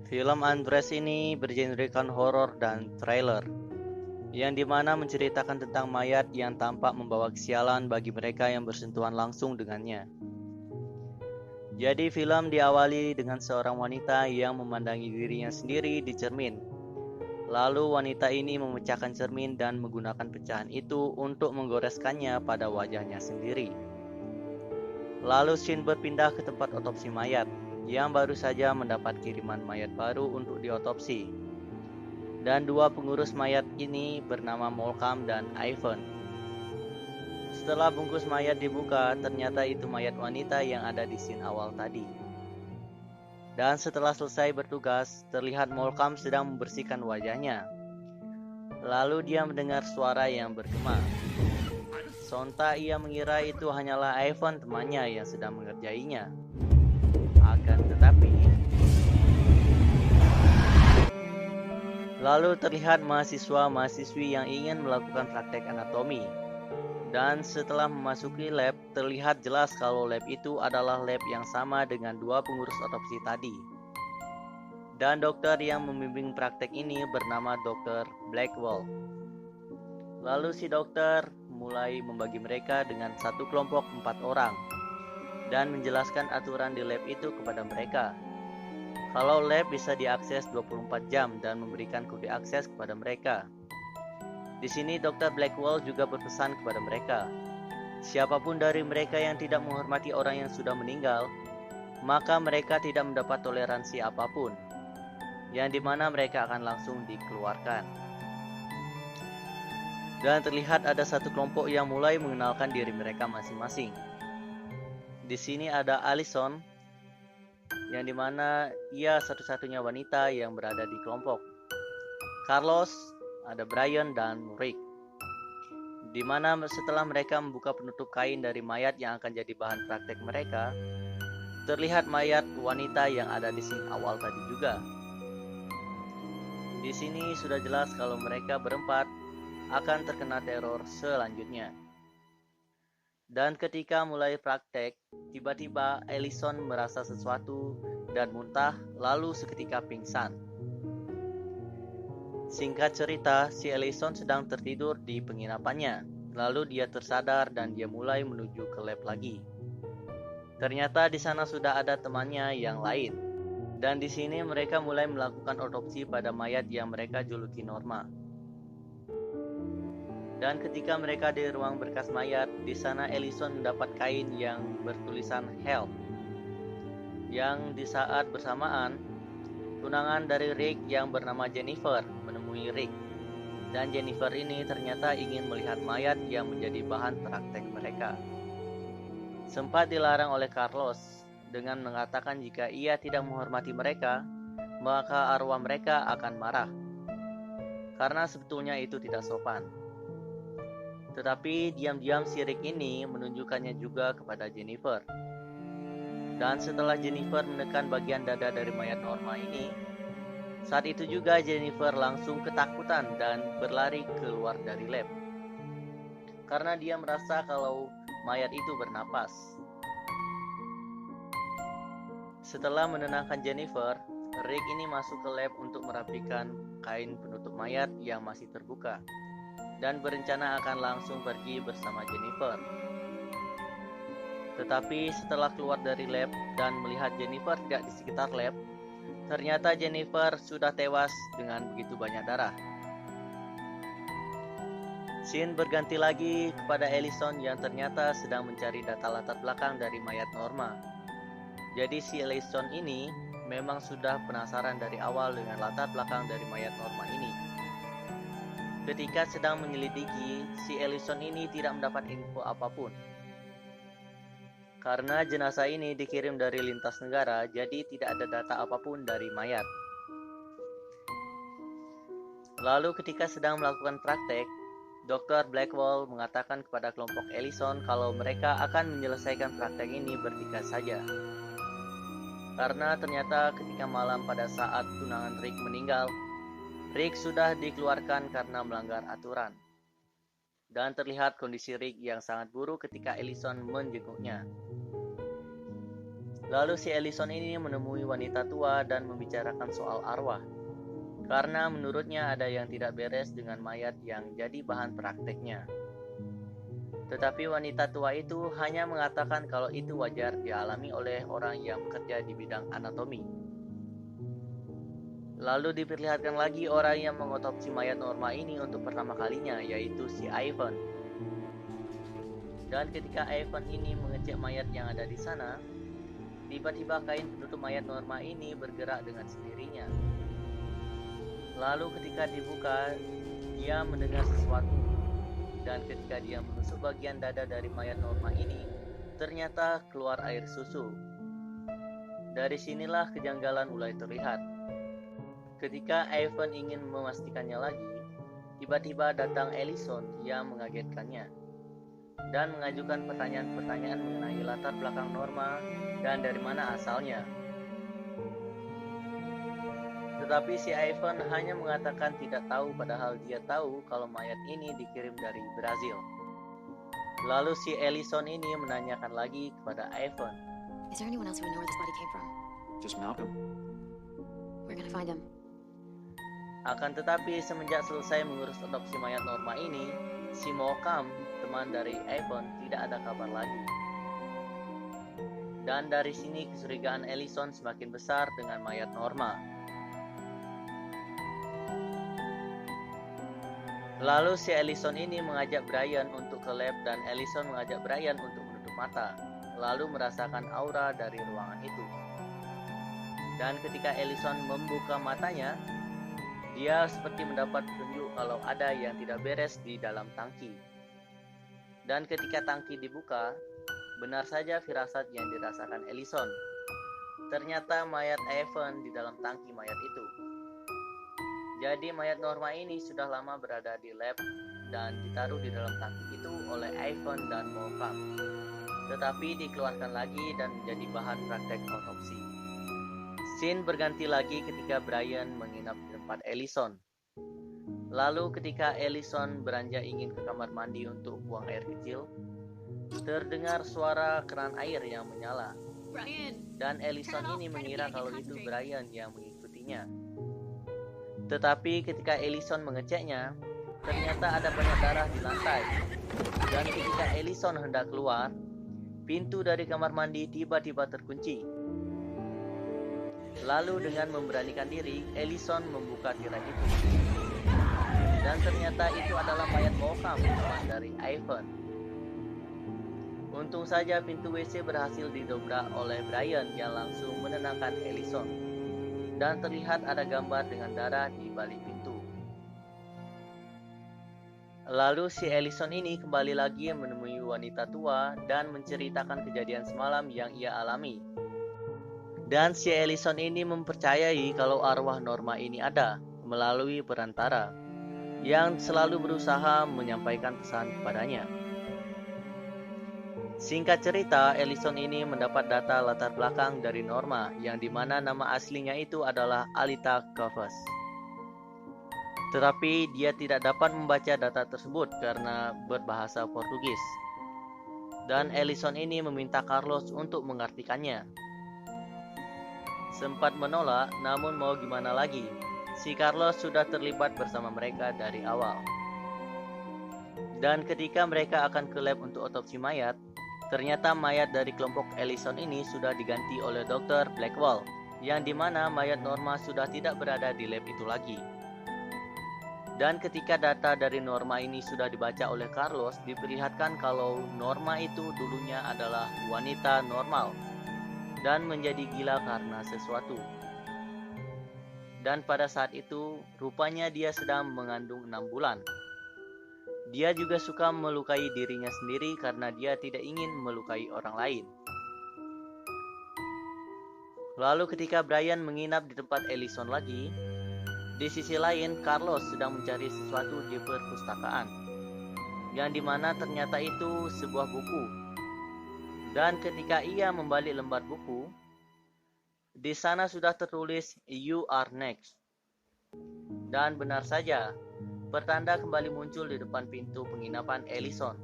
Film Andres ini bergenrekan horor dan thriller, yang dimana menceritakan tentang mayat yang tampak membawa kesialan bagi mereka yang bersentuhan langsung dengannya. Jadi film diawali dengan seorang wanita yang memandangi dirinya sendiri di cermin. Lalu wanita ini memecahkan cermin dan menggunakan pecahan itu untuk menggoreskannya pada wajahnya sendiri. Lalu scene berpindah ke tempat otopsi mayat, yang baru saja mendapat kiriman mayat baru untuk diotopsi. Dan dua pengurus mayat ini bernama Malcolm dan Ivan. Setelah bungkus mayat dibuka, ternyata itu mayat wanita yang ada di scene awal tadi. Dan setelah selesai bertugas, terlihat Malcolm sedang membersihkan wajahnya. Lalu dia mendengar suara yang bergema. Sontak ia mengira itu hanyalah Ivan temannya yang sedang mengerjainya. Akan tetapi, lalu terlihat mahasiswa-mahasiswi yang ingin melakukan praktek anatomi. Dan setelah memasuki lab, terlihat jelas kalau lab itu adalah lab yang sama dengan dua pengurus otopsi tadi. Dan dokter yang membimbing praktek ini bernama Dr. Blackwell. Lalu si dokter mulai membagi mereka dengan satu kelompok 4 orang dan menjelaskan aturan di lab itu kepada mereka. Kalau lab bisa diakses 24 jam dan memberikan kode akses kepada mereka. Di sini Dr. Blackwell juga berpesan kepada mereka, siapapun dari mereka yang tidak menghormati orang yang sudah meninggal, maka mereka tidak mendapat toleransi apapun, yang dimana mereka akan langsung dikeluarkan. Dan terlihat ada satu kelompok yang mulai mengenalkan diri mereka masing-masing. Di sini ada Allison, yang dimana ia satu-satunya wanita yang berada di kelompok. Carlos, ada Brian dan Rick. Di mana setelah mereka membuka penutup kain dari mayat yang akan jadi bahan praktek mereka, terlihat mayat wanita yang ada di scene awal tadi juga. Di sini sudah jelas kalau mereka berempat akan terkena teror selanjutnya. Dan ketika mulai praktek, tiba-tiba Allison merasa sesuatu dan muntah, lalu seketika pingsan. Singkat cerita, si Allison sedang tertidur di penginapannya. Lalu dia tersadar dan dia mulai menuju ke lab lagi. Ternyata di sana sudah ada temannya yang lain. Dan di sini mereka mulai melakukan otopsi pada mayat yang mereka juluki Norma. Dan ketika mereka di ruang berkas mayat, di sana Allison mendapat kain yang bertulisan Help. Yang di saat bersamaan, tunangan dari Rick yang bernama Jennifer menemui Rick. Dan Jennifer ini ternyata ingin melihat mayat yang menjadi bahan praktek mereka. Sempat dilarang oleh Carlos dengan mengatakan jika ia tidak menghormati mereka, maka arwah mereka akan marah. Karena sebetulnya itu tidak sopan. Tetapi diam-diam si Rick ini menunjukkannya juga kepada Jennifer. Dan setelah Jennifer menekan bagian dada dari mayat Norma ini, saat itu juga Jennifer langsung ketakutan dan berlari keluar dari lab. Karena dia merasa kalau mayat itu bernapas. Setelah menenangkan Jennifer, Rick ini masuk ke lab untuk merapikan kain penutup mayat yang masih terbuka dan berencana akan langsung pergi bersama Jennifer. Tetapi setelah keluar dari lab dan melihat Jennifer tidak di sekitar lab, ternyata Jennifer sudah tewas dengan begitu banyak darah. Scene berganti lagi kepada Allison yang ternyata sedang mencari data latar belakang dari mayat Norma. Jadi si Allison ini memang sudah penasaran dari awal dengan latar belakang dari mayat Norma ini. Ketika sedang menyelidiki, si Allison ini tidak mendapat info apapun. Karena jenazah ini dikirim dari lintas negara, jadi tidak ada data apapun dari mayat. Lalu ketika sedang melakukan praktek, Dr. Blackwell mengatakan kepada kelompok Allison kalau mereka akan menyelesaikan praktek ini bertiga saja. Karena ternyata ketika malam pada saat tunangan Rick meninggal, Rick sudah dikeluarkan karena melanggar aturan. Dan terlihat kondisi Rick yang sangat buruk ketika Allison menjenguknya. Lalu si Ellison ini menemui wanita tua dan membicarakan soal arwah. Karena menurutnya ada yang tidak beres dengan mayat yang jadi bahan prakteknya. Tetapi wanita tua itu hanya mengatakan kalau itu wajar dialami oleh orang yang bekerja di bidang anatomi. Lalu diperlihatkan lagi orang yang mengotopsi mayat Norma ini untuk pertama kalinya, yaitu si Ivan. Dan ketika Ivan ini mengecek mayat yang ada di sana, tiba-tiba kain penutup mayat Norma ini bergerak dengan sendirinya. Lalu ketika dibuka, dia mendengar sesuatu. Dan ketika dia menusuk bagian dada dari mayat Norma ini, ternyata keluar air susu. Dari sinilah kejanggalan mulai terlihat. Ketika Ivan ingin memastikannya lagi, tiba-tiba datang Ellison yang mengagetkannya dan mengajukan pertanyaan-pertanyaan mengenai latar belakang Norma dan dari mana asalnya. Tetapi si Ivan hanya mengatakan tidak tahu, padahal dia tahu kalau mayat ini dikirim dari Brazil. Lalu si Ellison ini menanyakan lagi kepada Ivan, Is there anyone else who would know where this body came from? Just Malcolm. We're gonna find him. Akan tetapi semenjak selesai mengurus otopsi mayat Norma ini, si Malcolm, teman dari Ivan, tidak ada kabar lagi. Dan dari sini kecurigaan Ellison semakin besar dengan mayat Norma. Lalu si Ellison ini mengajak Brian untuk ke lab dan Ellison mengajak Brian untuk menutup mata, lalu merasakan aura dari ruangan itu. Dan ketika Ellison membuka matanya, dia seperti mendapat petunjuk kalau ada yang tidak beres di dalam tangki. Dan ketika tangki dibuka, benar saja firasat yang dirasakan Ellison. Ternyata mayat Ivan di dalam tangki mayat itu. Jadi mayat Norma ini sudah lama berada di lab dan ditaruh di dalam tangki itu oleh Ivan dan Malcolm. Tetapi dikeluarkan lagi dan menjadi bahan praktek otopsi. Scene berganti lagi ketika Brian menginap di tempat Ellison. Lalu ketika Ellison beranjak ingin ke kamar mandi untuk buang air kecil, terdengar suara keran air yang menyala. Dan Ellison ini mengira kalau itu Brian yang mengikutinya. Tetapi ketika Ellison mengeceknya, ternyata ada banyak darah di lantai. Dan ketika Ellison hendak keluar, pintu dari kamar mandi tiba-tiba terkunci. Lalu dengan memberanikan diri, Ellison membuka tirai itu. Dan ternyata itu adalah mayat Malcolm, teman dari Ivan. Untung saja pintu WC berhasil didobrak oleh Brian yang langsung menenangkan Ellison. Dan terlihat ada gambar dengan darah di balik pintu. Lalu si Ellison ini kembali lagi menemui wanita tua dan menceritakan kejadian semalam yang ia alami. Dan si Ellison ini mempercayai kalau arwah Norma ini ada melalui perantara yang selalu berusaha menyampaikan pesan kepadanya. Singkat cerita, Ellison ini mendapat data latar belakang dari Norma yang dimana nama aslinya itu adalah Alita Covas. Tetapi dia tidak dapat membaca data tersebut karena berbahasa Portugis. Dan Ellison ini meminta Carlos untuk mengartikannya. Sempat menolak, namun mau gimana lagi? Si Carlos sudah terlibat bersama mereka dari awal. Dan ketika mereka akan ke lab untuk otopsi mayat, ternyata mayat dari kelompok Ellison ini sudah diganti oleh Dr. Blackwell, yang dimana mayat Norma sudah tidak berada di lab itu lagi. Dan ketika data dari Norma ini sudah dibaca oleh Carlos, diperlihatkan kalau Norma itu dulunya adalah wanita normal dan menjadi gila karena sesuatu. Dan pada saat itu, rupanya dia sedang mengandung 6 bulan. Dia juga suka melukai dirinya sendiri karena dia tidak ingin melukai orang lain. Lalu ketika Brian menginap di tempat Ellison lagi, di sisi lain Carlos sedang mencari sesuatu di perpustakaan, yang dimana ternyata itu sebuah buku. Dan ketika ia membalik lembar buku, di sana sudah tertulis "You are next". Dan benar saja, pertanda kembali muncul di depan pintu penginapan Ellison.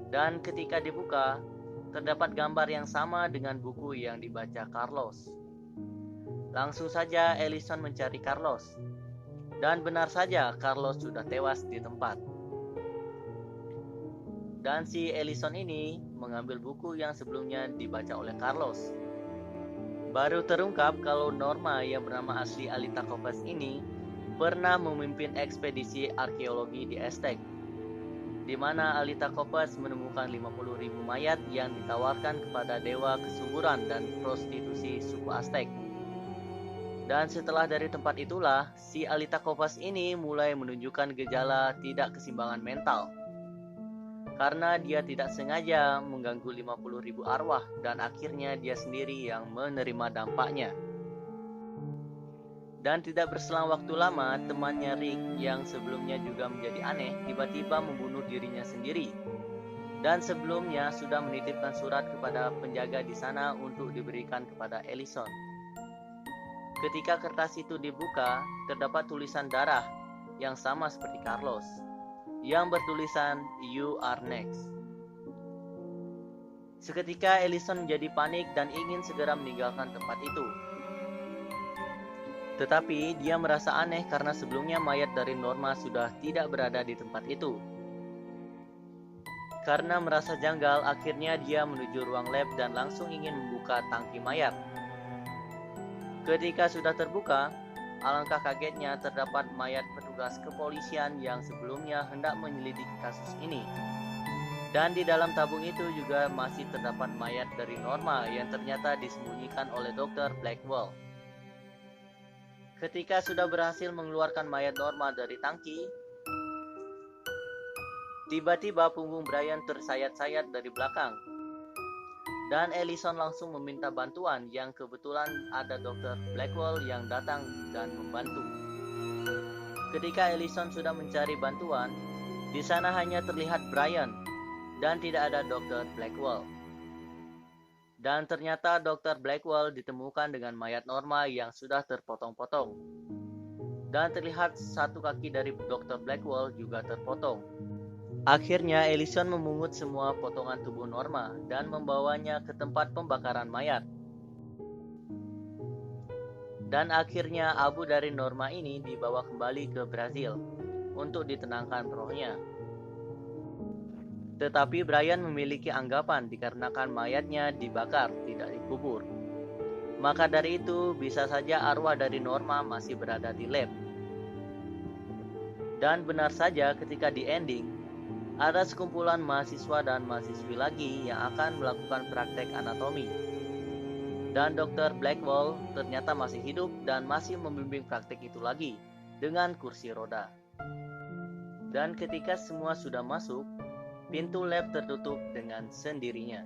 Dan ketika dibuka, terdapat gambar yang sama dengan buku yang dibaca Carlos. Langsung saja Ellison mencari Carlos. Dan benar saja Carlos sudah tewas di tempat. Dan si Ellison ini mengambil buku yang sebelumnya dibaca oleh Carlos. Baru terungkap kalau Norma yang bernama asli Alita Kopas ini pernah memimpin ekspedisi arkeologi di Aztec, di mana Alita Kopas menemukan 50.000 mayat yang ditawarkan kepada dewa kesuburan dan prostitusi suku Aztec. Dan setelah dari tempat itulah, si Alita Kopas ini mulai menunjukkan gejala tidak keseimbangan mental. Karena dia tidak sengaja mengganggu 50.000 arwah dan akhirnya dia sendiri yang menerima dampaknya. Dan tidak berselang waktu lama, temannya Rick yang sebelumnya juga menjadi aneh tiba-tiba membunuh dirinya sendiri. Dan sebelumnya sudah menitipkan surat kepada penjaga di sana untuk diberikan kepada Ellison. Ketika kertas itu dibuka, terdapat tulisan darah yang sama seperti Carlos, yang bertulisan "You are next". Seketika Ellison menjadi panik dan ingin segera meninggalkan tempat itu. Tetapi dia merasa aneh karena sebelumnya mayat dari Norma sudah tidak berada di tempat itu. Karena merasa janggal, akhirnya dia menuju ruang lab dan langsung ingin membuka tangki mayat. Ketika sudah terbuka, alangkah kagetnya terdapat mayat petugas kepolisian yang sebelumnya hendak menyelidiki kasus ini. Dan di dalam tabung itu juga masih terdapat mayat dari Norma yang ternyata disembunyikan oleh Dr. Blackwell. Ketika sudah berhasil mengeluarkan mayat Norma dari tangki, tiba-tiba punggung Brian tersayat-sayat dari belakang. Dan Ellison langsung meminta bantuan yang kebetulan ada Dr. Blackwell yang datang dan membantu. Ketika Ellison sudah mencari bantuan, di sana hanya terlihat Brian dan tidak ada Dr. Blackwell. Dan ternyata Dr. Blackwell ditemukan dengan mayat Norma yang sudah terpotong-potong. Dan terlihat satu kaki dari Dr. Blackwell juga terpotong. Akhirnya Ellison memungut semua potongan tubuh Norma dan membawanya ke tempat pembakaran mayat. Dan akhirnya abu dari Norma ini dibawa kembali ke Brazil untuk ditenangkan rohnya. Tetapi Brian memiliki anggapan dikarenakan mayatnya dibakar, tidak dikubur. Maka dari itu bisa saja arwah dari Norma masih berada di lab. Dan benar saja ketika di ending, ada sekumpulan mahasiswa dan mahasiswi lagi yang akan melakukan praktek anatomi. Dan Dr. Blackwell ternyata masih hidup dan masih membimbing praktek itu lagi dengan kursi roda. Dan ketika semua sudah masuk, pintu lab tertutup dengan sendirinya.